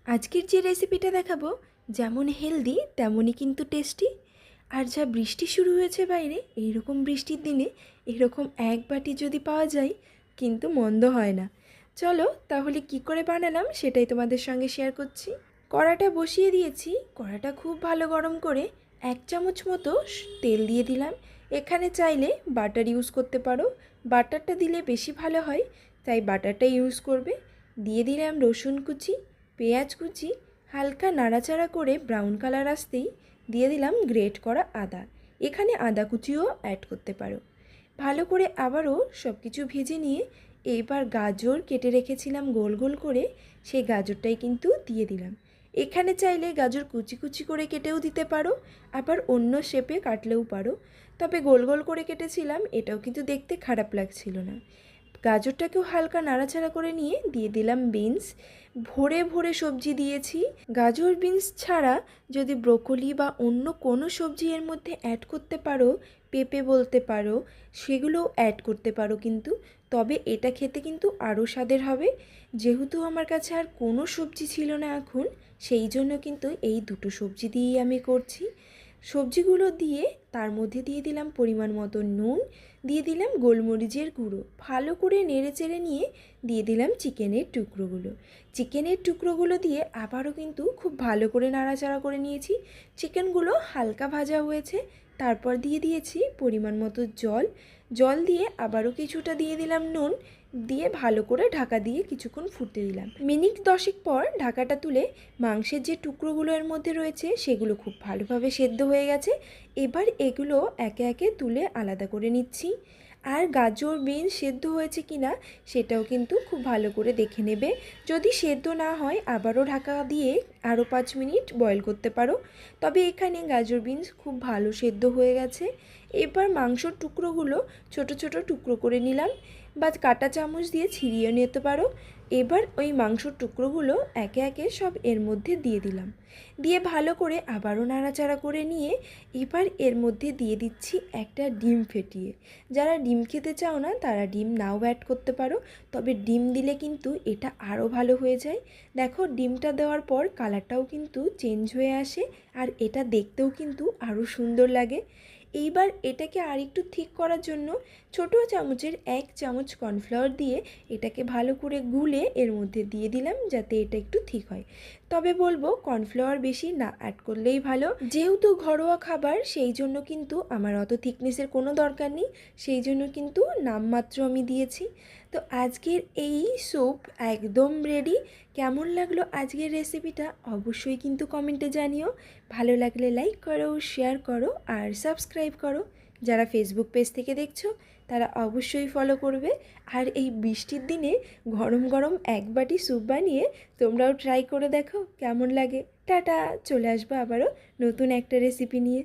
আজকের যে রেসিপিটা দেখাবো যেমন হেলদি তেমনই কিন্তু টেস্টি। আর যা বৃষ্টি শুরু হয়েছে বাইরে, এইরকম বৃষ্টির দিনে এরকম এক বাটি যদি পাওয়া যায় কিন্তু মন্দ হয় না। চলো তাহলে কি করে বানালাম সেটাই তোমাদের সঙ্গে শেয়ার করছি। কড়াটা বসিয়ে দিয়েছি, কড়াটা খুব ভালো গরম করে 1 চামচ মতো তেল দিয়ে দিলাম। এখানে চাইলে বাটার ইউজ করতে পারো, বাটারটা দিলে বেশি ভালো হয়, তাই বাটারটা ইউজ করবে। দিয়ে দিলাম রসুন কুচি, পেঁয়াজ কুচি, হালকা নাড়াচাড়া করে ব্রাউন কালার আসতেই দিয়ে দিলাম গ্রেট করা আদা। এখানে আদা কুচিও অ্যাড করতে পারো। ভালো করে আবারও সব কিছু ভেজে নিয়ে এবার গাজর কেটে রেখেছিলাম গোল গোল করে, সেই গাজরটাই কিন্তু দিয়ে দিলাম। এখানে চাইলে গাজর কুচি কুচি করে কেটেও দিতে পারো, আবার অন্য শেপে কাটলেও পারো, তবে গোল গোল করে কেটেছিলাম, এটাও কিন্তু দেখতে খারাপ লাগছিল না। গাজরটাকেও হালকা নাড়াচাড়া করে নিয়ে দিয়ে দিলাম বিনস। ভরে ভরে সবজি দিয়েছি। গাজর বিনস ছাড়া যদি ব্রোকলি বা অন্য কোনো সবজি এর মধ্যে অ্যাড করতে পারো, পেঁপে বলতে পারো, সেগুলোও অ্যাড করতে পারো কিন্তু, তবে এটা খেতে কিন্তু আরও স্বাদের হবে। যেহেতু আমার কাছে আর কোনো সবজি ছিল না এখন, সেই জন্য কিন্তু এই দুটো সবজি দিয়েই আমি করছি। সবজিগুলো দিয়ে তার মধ্যে দিয়ে দিলাম পরিমাণ মতো নুন, দিয়ে দিলাম গোলমরিচের গুঁড়ো। ভালো করে নেড়ে চেড়ে নিয়ে দিয়ে দিলাম চিকেনের টুকরোগুলো। চিকেনের টুকরোগুলো দিয়ে আবারও কিন্তু খুব ভালো করে নাড়াচাড়া করে নিয়েছি। চিকেনগুলো হালকা ভাজা হয়েছে, তারপর দিয়ে দিয়েছি পরিমাণ মতো জল। জল দিয়ে আবারও কিছুটা দিয়ে দিলাম নুন, দিয়ে ভালো করে ঢাকা দিয়ে কিছুক্ষণ ফুটতে দিলাম। মিনিট 10 পর ঢাকাটা তুলে মাংসের যে টুকরোগুলো এর মধ্যে রয়েছে সেগুলো খুব ভালোভাবে সেদ্ধ হয়ে গেছে। এবার এগুলো একে একে তুলে আলাদা করে নিচ্ছি। আর গাজর বিনস সেদ্ধ হয়েছে কিনা সেটাও কিন্তু খুব ভালো করে দেখে নেবে। যদি সেদ্ধ না হয় আবারও ঢাকা দিয়ে আরও 5 মিনিট বয়েল করতে পারো। তবে এখানে গাজর বিনস খুব ভালো সেদ্ধ হয়ে গেছে। এবার মাংসর টুকরোগুলো ছোট ছোট টুকরো করে নিলাম, বা কাঁটা চামচ দিয়ে ছিঁড়িয়ে নিতে পারো। এবার ওই মাংসর টুকরোগুলো একে একে সব এর মধ্যে দিয়ে দিলাম। দিয়ে ভালো করে আবারও নাড়াচাড়া করে নিয়ে এবার এর মধ্যে দিয়ে দিচ্ছি একটা ডিম ফেটিয়ে। যারা ডিম খেতে চাও না তারা ডিম নাও অ্যাড করতে পারো, তবে ডিম দিলে কিন্তু এটা আরও ভালো হয়ে যায়। দেখো ডিমটা দেওয়ার পর কালারটাও কিন্তু চেঞ্জ হয়ে আসে, আর এটা দেখতেও কিন্তু আরও সুন্দর লাগে। এইবার এটাকে আরেকটু ঠিক করার জন্য ছোট চামচের 1 চামচ কর্নফ্লাওয়ার দিয়ে এটাকে ভালো করে গুলে এর মধ্যে দিয়ে দিলাম, যাতে এটা একটু ঠিক হয়। তবে বলবো কর্নফ্লাওয়ার বেশি না অ্যাড করলেই ভালো, যেহেতু ঘরোয়া খাবার সেই জন্য কিন্তু আমার অত থিকনেসের কোনো দরকার নেই, সেই জন্য কিন্তু নামমাত্র আমি দিয়েছি। তো আজকের এই স্যুপ একদম রেডি। কেমন লাগলো আজকের রেসিপিটা অবশ্যই কিন্তু কমেন্টে জানিও। ভালো লাগলে লাইক করো, শেয়ার করো আর সাবস্ক্রাইব করো। যারা ফেসবুক পেজ থেকে দেখছো তারা অবশ্যই ফলো করবে। আর এই বৃষ্টির দিনে গরম গরম এক বাটি স্যুপ বানিয়ে তোমরাও ট্রাই করে দেখো কেমন লাগে। টাটা, চলে আসবো আবারও নতুন একটা রেসিপি নিয়ে।